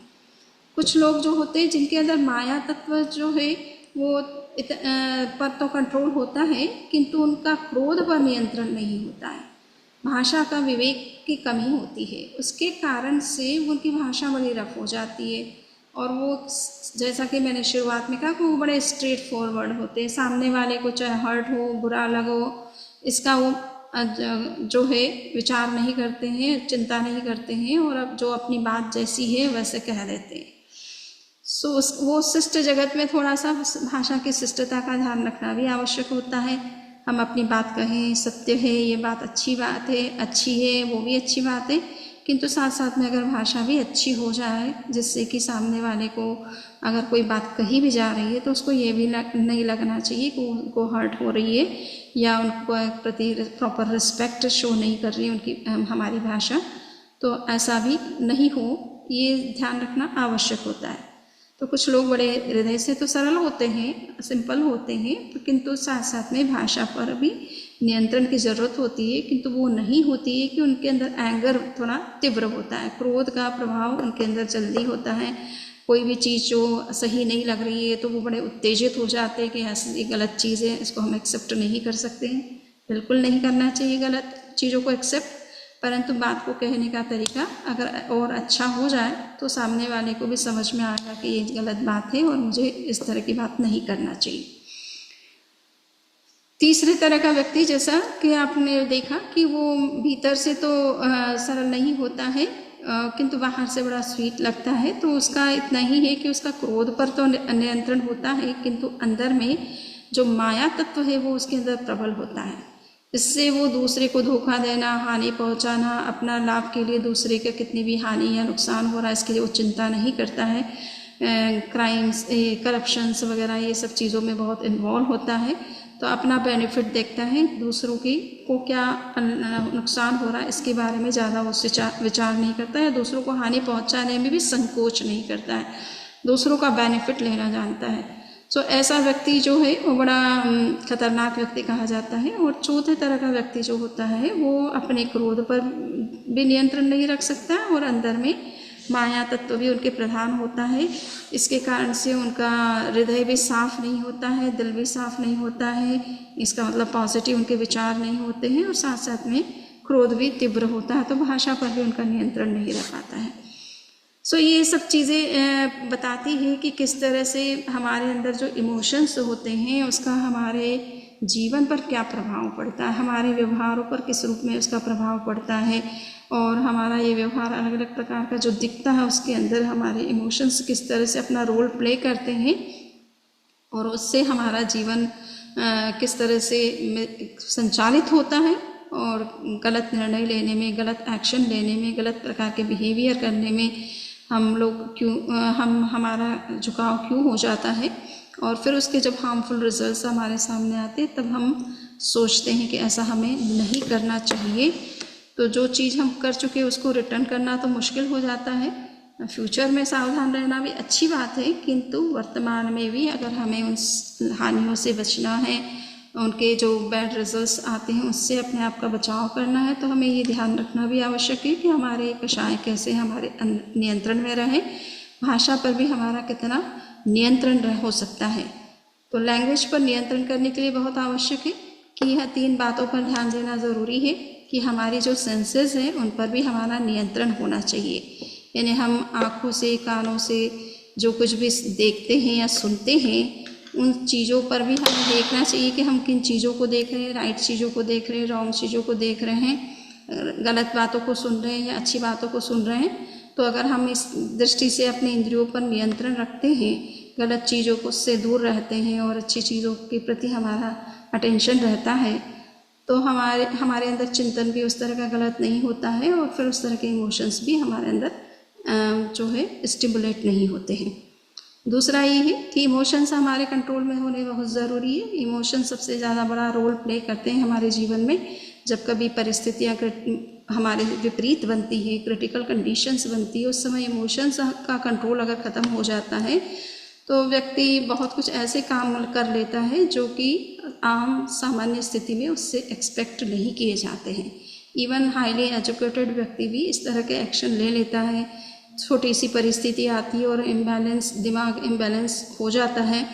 कुछ लोग जो होते हैं जिनके अंदर माया तत्व जो है वो पर तो कंट्रोल होता है, किंतु उनका क्रोध पर नियंत्रण नहीं होता है। भाषा का विवेक की कमी होती है, उसके कारण से उनकी भाषा बड़ी रफ हो जाती है। और वो, जैसा कि मैंने शुरुआत में कहा, कि वो बड़े स्ट्रेट फॉरवर्ड होते हैं। सामने वाले को चाहे हर्ट हो, बुरा लगो, इसका वो जो है विचार नहीं करते हैं, चिंता नहीं करते हैं, और अब जो अपनी बात जैसी है वैसे कह देते हैं। सो वो शिष्ट जगत में थोड़ा सा भाषा की शिष्टता का ध्यान रखना भी आवश्यक होता है। हम अपनी बात कहें, सत्य है, ये बात अच्छी बात है, अच्छी है, वो भी अच्छी बात है, किंतु साथ साथ में अगर भाषा भी अच्छी हो जाए, जिससे कि सामने वाले को अगर कोई बात कही भी जा रही है तो उसको ये भी नहीं लगना चाहिए कि उनको हर्ट हो रही है या उनको प्रति प्रॉपर रिस्पेक्ट शो नहीं कर रही है उनकी हमारी भाषा। तो ऐसा भी नहीं हो, ये ध्यान रखना आवश्यक होता है। तो कुछ लोग बड़े हृदय से तो सरल होते हैं, सिंपल होते हैं, किंतु साथ साथ में भाषा पर भी नियंत्रण की ज़रूरत होती है, किंतु वो नहीं होती है कि उनके अंदर एंगर थोड़ा तीव्र होता है, क्रोध का प्रभाव उनके अंदर जल्दी होता है। कोई भी चीज़ जो सही नहीं लग रही है तो वो बड़े उत्तेजित हो जाते हैं कि ऐसी गलत चीज़ है, इसको हम एक्सेप्ट नहीं कर सकते हैं। बिल्कुल नहीं करना चाहिए गलत चीज़ों को एक्सेप्ट, परंतु बात को कहने का तरीका अगर और अच्छा हो जाए तो सामने वाले को भी समझ में आएगा कि ये गलत बात है और मुझे इस तरह की बात नहीं करना चाहिए। तीसरे तरह का व्यक्ति, जैसा कि आपने देखा कि वो भीतर से तो सरल नहीं होता है, किंतु बाहर से बड़ा स्वीट लगता है, तो उसका इतना ही है कि उसका क्रोध पर तो नियंत्रण होता है, किंतु अंदर में जो माया तत्व है वो उसके अंदर प्रबल होता है। इससे वो दूसरे को धोखा देना, हानि पहुंचाना, अपना लाभ के लिए दूसरे का कितनी भी हानि या नुकसान हो रहा है इसके लिए वो चिंता नहीं करता है। क्राइम्स, करप्शंस वगैरह ये सब चीज़ों में बहुत इन्वॉल्व होता है, तो अपना बेनिफिट देखता है, दूसरों की को क्या नुकसान हो रहा है इसके बारे में ज़्यादा वो विचार नहीं करता है। दूसरों को हानि पहुंचाने में भी संकोच नहीं करता है, दूसरों का बेनिफिट लेना जानता है। सो ऐसा व्यक्ति जो है वो बड़ा खतरनाक व्यक्ति कहा जाता है। और चौथे तरह का व्यक्ति जो होता है वो अपने क्रोध पर भी नियंत्रण नहीं रख सकता और अंदर में माया तत्व भी उनके प्रधान होता है। इसके कारण से उनका हृदय भी साफ नहीं होता है, दिल भी साफ नहीं होता है, इसका मतलब पॉजिटिव उनके विचार नहीं होते हैं, और साथ साथ में क्रोध भी तीव्र होता है, तो भाषा पर भी उनका नियंत्रण नहीं रह पाता है। सो ये सब चीज़ें बताती है कि किस तरह से हमारे अंदर जो इमोशंस होते हैं उसका हमारे जीवन पर क्या प्रभाव पड़ता है, हमारे व्यवहारों पर किस रूप में उसका प्रभाव पड़ता है, और हमारा ये व्यवहार अलग अलग प्रकार का जो दिखता है उसके अंदर हमारे इमोशंस किस तरह से अपना रोल प्ले करते हैं, और उससे हमारा जीवन किस तरह से संचालित होता है, और गलत निर्णय लेने में, गलत एक्शन लेने में, गलत प्रकार के बिहेवियर करने में हम लोग हमारा झुकाव क्यों हो जाता है, और फिर उसके जब हार्मफुल रिजल्ट्स हमारे सामने आते हैं तब हम सोचते हैं कि ऐसा हमें नहीं करना चाहिए। तो जो चीज़ हम कर चुके उसको रिटर्न करना तो मुश्किल हो जाता है। फ्यूचर में सावधान रहना भी अच्छी बात है, किंतु वर्तमान में भी अगर हमें उन हानियों से बचना है, उनके जो बैड रिजल्ट्स आते हैं उससे अपने आप का बचाव करना है, तो हमें ये ध्यान रखना भी आवश्यक है कि हमारे कषाय कैसे हमारे नियंत्रण में रहे, भाषा पर भी हमारा कितना नियंत्रण हो सकता है। तो लैंग्वेज पर नियंत्रण करने के लिए बहुत आवश्यक है कि यह 3 बातों पर ध्यान देना ज़रूरी है कि हमारी जो सेंसेस हैं उन पर भी हमारा नियंत्रण होना चाहिए। यानी हम आँखों से, कानों से जो कुछ भी देखते हैं या सुनते हैं उन चीज़ों पर भी हमें देखना चाहिए कि हम किन चीज़ों को देख रहे हैं, राइट चीज़ों को देख रहे हैं, रॉन्ग चीज़ों को देख रहे हैं, गलत बातों को सुन रहे हैं या अच्छी बातों को सुन रहे हैं। तो अगर हम इस दृष्टि से अपने इंद्रियों पर नियंत्रण रखते हैं, गलत चीज़ों को से दूर रहते हैं और अच्छी चीज़ों के प्रति हमारा अटेंशन रहता है, तो हमारे अंदर चिंतन भी उस तरह का गलत नहीं होता है, और फिर उस तरह के इमोशंस भी हमारे अंदर जो है स्टिमुलेट नहीं होते हैं। दूसरा ये है कि इमोशंस हमारे कंट्रोल में होने बहुत ज़रूरी है। इमोशन सबसे ज़्यादा बड़ा रोल प्ले करते हैं हमारे जीवन में। जब कभी परिस्थितियाँ हमारे विपरीत बनती है, क्रिटिकल कंडीशंस बनती है, उस समय इमोशंस का कंट्रोल अगर ख़त्म हो जाता है तो व्यक्ति बहुत कुछ ऐसे काम कर लेता है जो कि आम सामान्य स्थिति में उससे एक्सपेक्ट नहीं किए जाते हैं। इवन हाईली एजुकेटेड व्यक्ति भी इस तरह के एक्शन ले लेता है। छोटी सी परिस्थिति आती है और इम्बैलेंस, दिमाग इम्बैलेंस हो जाता है,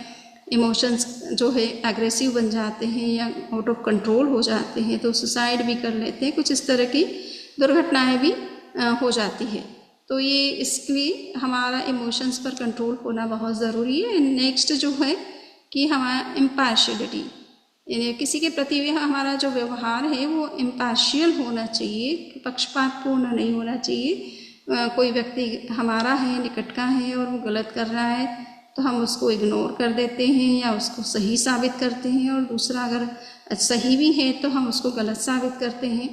इमोशंस जो है एग्रेसिव बन जाते हैं या आउट ऑफ कंट्रोल हो जाते हैं, तो सुसाइड भी कर लेते हैं। कुछ इस तरह की दुर्घटनाएं भी हो जाती है। तो ये इसलिए हमारा इमोशंस पर कंट्रोल होना बहुत ज़रूरी है। नेक्स्ट जो है कि हमारा इम्पार्शियलिटी, यानी किसी के प्रति भी हमारा जो व्यवहार है वो इम्पार्शियल होना चाहिए, पक्षपातपूर्ण नहीं होना चाहिए। कोई व्यक्ति हमारा है, निकट का है और वो गलत कर रहा है तो हम उसको इग्नोर कर देते हैं या उसको सही साबित करते हैं, और दूसरा अगर सही भी है तो हम उसको गलत साबित करते हैं।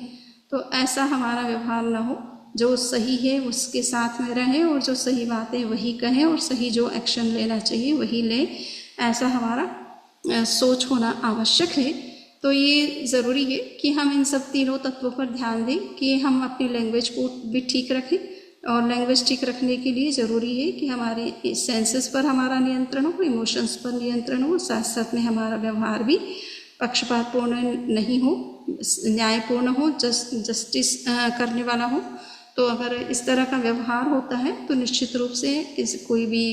तो ऐसा हमारा व्यवहार ना हो, जो सही है उसके साथ में रहें और जो सही बात है वही कहें और सही जो एक्शन लेना चाहिए वही लें, ऐसा हमारा सोच होना आवश्यक है। तो ये ज़रूरी है कि हम इन सब तीनों तत्वों पर ध्यान दें कि हम अपनी लैंग्वेज को भी ठीक रखें, और लैंग्वेज ठीक रखने के लिए ज़रूरी है कि हमारे सेंसेस पर हमारा नियंत्रण हो, इमोशंस पर नियंत्रण हो, साथ साथ में हमारा व्यवहार भी पक्षपातपूर्ण नहीं हो, न्यायपूर्ण हो, जस्टिस करने वाला हो। तो अगर इस तरह का व्यवहार होता है तो निश्चित रूप से कोई भी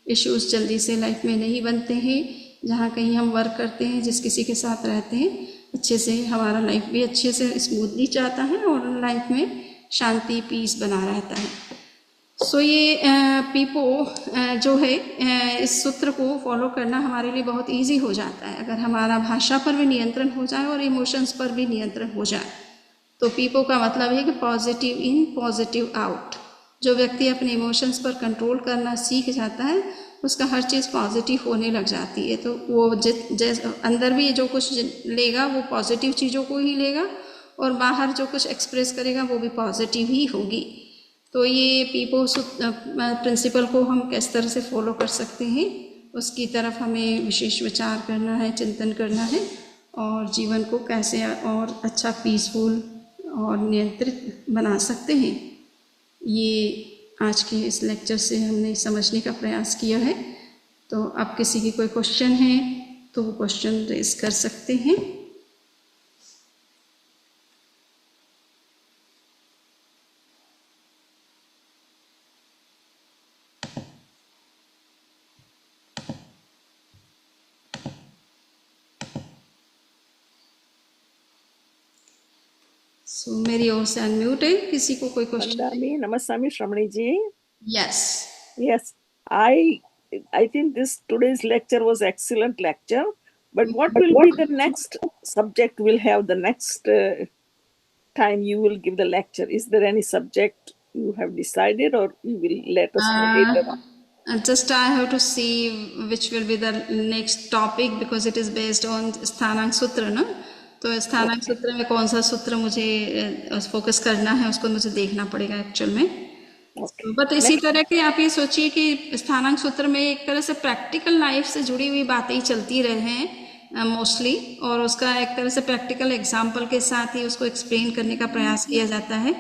इश्यूज जल्दी से लाइफ में नहीं बनते हैं। जहाँ कहीं हम वर्क करते हैं, जिस किसी के साथ रहते हैं, अच्छे से हमारा लाइफ भी अच्छे से स्मूथली जाता है और लाइफ में शांति, पीस बना रहता है। सो ये पीपो जो है इस सूत्र को फॉलो करना हमारे लिए बहुत इजी हो जाता है अगर हमारा भाषा पर भी नियंत्रण हो जाए और इमोशंस पर भी नियंत्रण हो जाए। तो पीपो का मतलब है कि पॉजिटिव इन पॉजिटिव आउट। जो व्यक्ति अपने इमोशंस पर कंट्रोल करना सीख जाता है उसका हर चीज़ पॉजिटिव होने लग जाती है। तो वो अंदर भी जो कुछ लेगा वो पॉजिटिव चीज़ों को ही लेगा और बाहर जो कुछ एक्सप्रेस करेगा वो भी पॉजिटिव ही होगी। तो ये पीपो प्रिंसिपल को हम किस तरह से फॉलो कर सकते हैं उसकी तरफ हमें विशेष विचार करना है, चिंतन करना है, और जीवन को कैसे और अच्छा, पीसफुल और नियंत्रित बना सकते हैं, ये आज के इस लेक्चर से हमने समझने का प्रयास किया है। तो अब किसी की कोई क्वेश्चन है तो वो क्वेश्चन रेज कर सकते हैं। सो मेरी ओर से अनम्यूट है, किसी को कोई क्वेश्चन? नमस्ते Shramani ji. Yes yes, I think this today's lecture was excellent lecture, but what will be the next subject we'll have the next time you will give the lecture? Is there any subject you have decided or you will let us know later on? Just I have to see which will be the next topic because it is based on स्थानांक सूत्र ना। तो स्थानांक सूत्र में कौन सा सूत्र मुझे focus करना है उसको मुझे देखना पड़ेगा एक्चुअल में। बट इसी तरह के आप ये सोचिए कि स्थानांक सूत्र में एक तरह से प्रैक्टिकल लाइफ से जुड़ी हुई बातें ही चलती रहे हैं मोस्टली, और उसका एक तरह से प्रैक्टिकल एग्जाम्पल के साथ ही उसको एक्सप्लेन करने का प्रयास किया जाता है।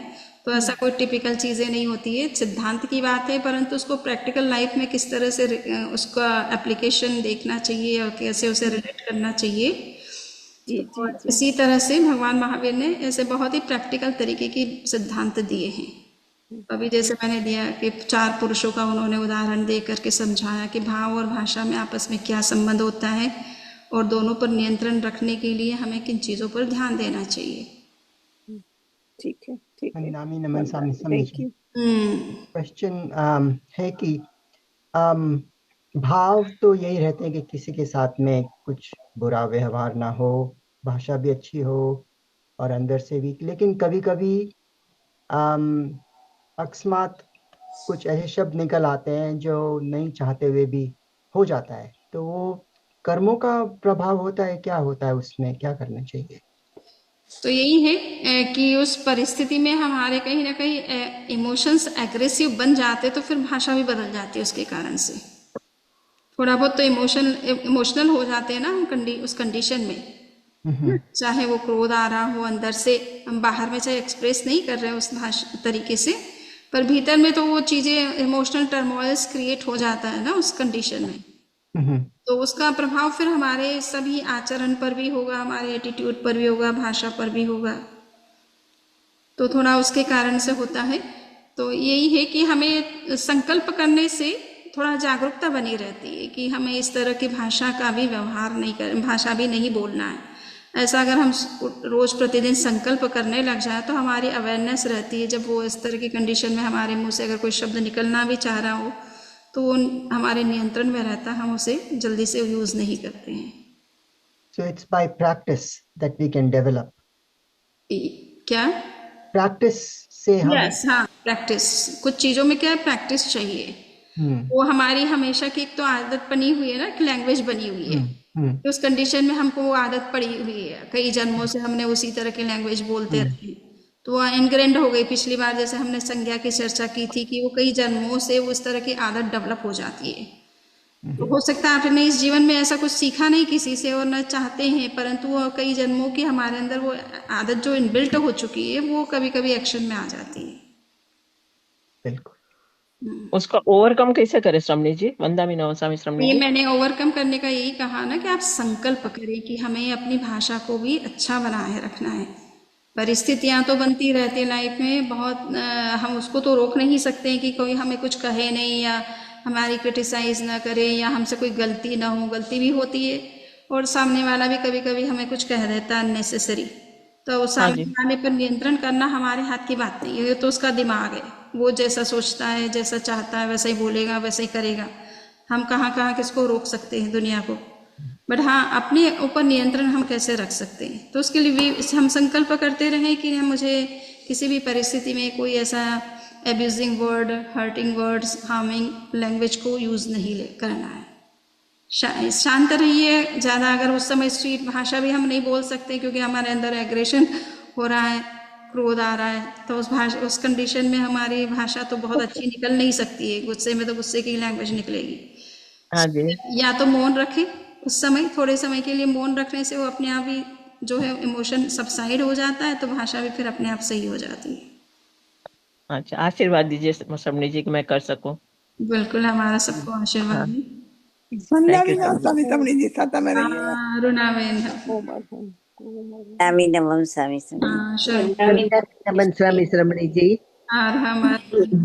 तो ऐसा कोई टिपिकल चीज़ें नहीं होती है, सिद्धांत की बात है, परंतु उसको प्रैक्टिकल लाइफ में किस तरह से उसका एप्लीकेशन देखना चाहिए और कैसे उसे रिलेट करना चाहिए। तो इसी तरह से भगवान महावीर ने ऐसे बहुत ही प्रैक्टिकल तरीके के सिद्धांत दिए हैं। अभी जैसे मैंने दिया कि 4 पुरुषों का उन्होंने उदाहरण दे करके समझाया कि भाव और भाषा में आपस में क्या संबंध होता है और दोनों पर नियंत्रण रखने के लिए हमें किन चीज़ों पर ध्यान देना चाहिए। ठीक है, ठीक है। नामी नमन स्वामी थैंक यू। क्वेश्चन है कि भाव तो यही रहते हैं कि किसी के साथ में कुछ बुरा व्यवहार ना हो, भाषा भी अच्छी हो और अंदर से भी, लेकिन कभी कभी अकस्मात कुछ ऐसे शब्द निकल आते हैं जो नहीं चाहते हुए भी हो जाता है, तो वो कर्मों का प्रभाव होता है, क्या होता है उसमें, क्या करना चाहिए? तो यही है कि उस परिस्थिति में हमारे कहीं ना कहीं इमोशंस एग्रेसिव बन जाते तो फिर भाषा भी बदल जाती है उसके कारण से। थोड़ा बहुत तो इमोशनल हो जाते हैं ना हम उस कंडीशन में, चाहे वो क्रोध आ रहा हो अंदर से, हम बाहर में चाहे एक्सप्रेस नहीं कर रहे हैं उस भाषा तरीके से, पर भीतर में तो वो चीज़ें इमोशनल टर्मोइल्स क्रिएट हो जाता है ना उस कंडीशन में। तो उसका प्रभाव फिर हमारे सभी आचरण पर भी होगा, हमारे एटीट्यूड पर भी होगा, भाषा पर भी होगा। तो थोड़ा उसके कारण से होता है। तो यही है कि हमें संकल्प करने से थोड़ा जागरूकता बनी रहती है कि हमें इस तरह की भाषा का भी व्यवहार नहीं कर, भाषा भी नहीं बोलना है। ऐसा अगर हम रोज प्रतिदिन संकल्प करने लग जाए तो हमारी अवेयरनेस रहती है, जब वो इस तरह की कंडीशन में हमारे मुंह से अगर कोई शब्द निकलना भी चाह रहा हो तो वो हमारे नियंत्रण में रहता, हम उसे जल्दी से यूज नहीं करते हैं। So it's by practice that we can develop. क्या? प्रैक्टिस से हम यस, हाँ, प्रैक्टिस। कुछ चीजों में क्या है, प्रैक्टिस चाहिए। वो हमारी हमेशा की एक तो आदत बनी हुई है ना, एक लैंग्वेज बनी हुई है। तो उस कंडीशन में हमको वो आदत पड़ी हुई है, कई जन्मों से हमने उसी तरह की लैंग्वेज बोलते रहे, तो वो इनग्रेंड हो गई। पिछली बार जैसे हमने संज्ञा की चर्चा की थी कि वो कई जन्मों से वो इस तरह की आदत डेवलप हो जाती है। तो हो सकता है आपने इस जीवन में ऐसा कुछ सीखा नहीं किसी से और न चाहते हैं, परंतु वो कई जन्मों की हमारे अंदर वो आदत जो इनबिल्ट हो चुकी है वो कभी कभी एक्शन में आ जाती है। बिल्कुल। उसका ओवरकम कैसे करें श्रमणी जी? वंदामी नवसामी श्रमणी ये जी। मैंने ओवरकम करने का यही कहा ना कि आप संकल्प करें कि हमें अपनी भाषा को भी अच्छा बनाए रखना है। परिस्थितियां तो बनती रहती लाइफ में बहुत, हम उसको तो रोक नहीं सकते कि कोई हमें कुछ कहे नहीं या हमारी क्रिटिसाइज ना करे या हमसे कोई गलती ना हो, गलती भी होती है और सामने वाला भी कभी कभी हमें कुछ कह देता है अननेसेसरी। तो सामने वाले पर नियंत्रण करना हमारे हाथ की बात नहीं है, ये तो उसका दिमाग है, वो जैसा सोचता है जैसा चाहता है वैसा ही बोलेगा वैसा ही करेगा। हम कहाँ कहाँ किसको रोक सकते हैं दुनिया को, बट हाँ अपने ऊपर नियंत्रण हम कैसे रख सकते हैं। तो उसके लिए भी हम संकल्प करते रहें कि मुझे किसी भी परिस्थिति में कोई ऐसा abusing word, hurting words, harming language को यूज़ नहीं करना है। शांत रहिए। ज़्यादा अगर उस समय स्वीट भाषा भी हम नहीं बोल सकते क्योंकि हमारे अंदर एग्रेशन हो रहा है, क्रोध आ रहा है, तो उस कंडीशन में हमारी भाषा तो बहुत अच्छी निकल नहीं सकती है। गुस्से में तो गुस्से की लैंग्वेज निकलेगी। हाँ जी। या तो मौन रखें उस समय, थोड़े समय के लिए मौन रखने से वो अपने आप ही जो है इमोशन सबसाइड हो जाता है, तो भाषा भी फिर अपने आप सही हो जाती है। अच्छा, आशीर्वाद दीजिए श्रमणी जी कि मैं कर सकूं। बिल्कुल, हमारा सबको आशीर्वाद है। वंदामी नमस्तामी श्रमणी जी, सता में रहिए। रुणावेन Nami Namam Sami Sami. नमन स्वामी श्रमणी जी।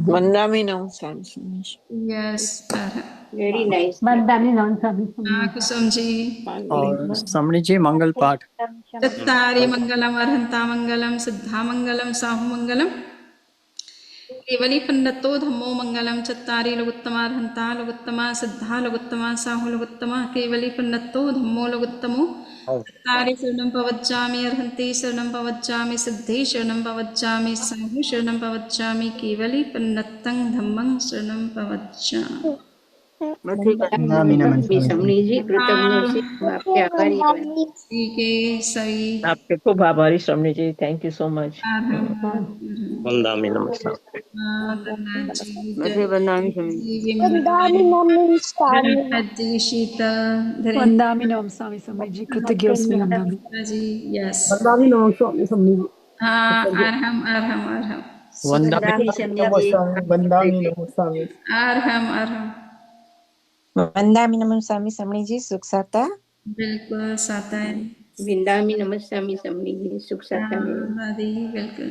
वंदामी नमस्तामी Shramani ji. Yes, Very nice. वंदामी नमन स्वामी कुसुम जी। और श्रमणी जी मंगल पाठ। चत्तारि मंगलम अर्हंता मंगलम सिद्धा मंगलम साहु मंगलम केवली पन्नतो धम्मो मंगलम। चत्तारि लघुत्तमा अर्हंता लघुत्तमा सिद्धा लघुत्तमा साहु लघुत्तमा केवली पन्नतो धम्मो लघुत्तमो। चत्तारि शरणं पवज्जामि अर्हन्ति शरणं पवज्जामि सिद्धे शरणं पवज्जामि साहु शरणं पवज्जामि केवली पन्नतं धम्मं शरणं पवज्जामि। वंदामी नमन श्रमणी जी कृतज्ञ से हम आपके आभारी हैं। ठीक है, सही। आपके खूब आभारी श्रमणी जी, थैंक यू सो मच। वंदामी नमस्कार। वंदामी वंदामी नमः स्वामी समझ जी कृतज्ञोस्मि वंदामी यस। वंदामी नमः स्वामी समझ जी। हाँ, अर्हम अर्हम अर्हम वंदामी वंदामी नमः स्वामी अर्हम अर्हम। वंदामी नमः स्वामी समणी जी सुख साता। बिल्कुल साता है। वंदामी नमः स्वामी समणी जी सुख साता में। बिल्कुल।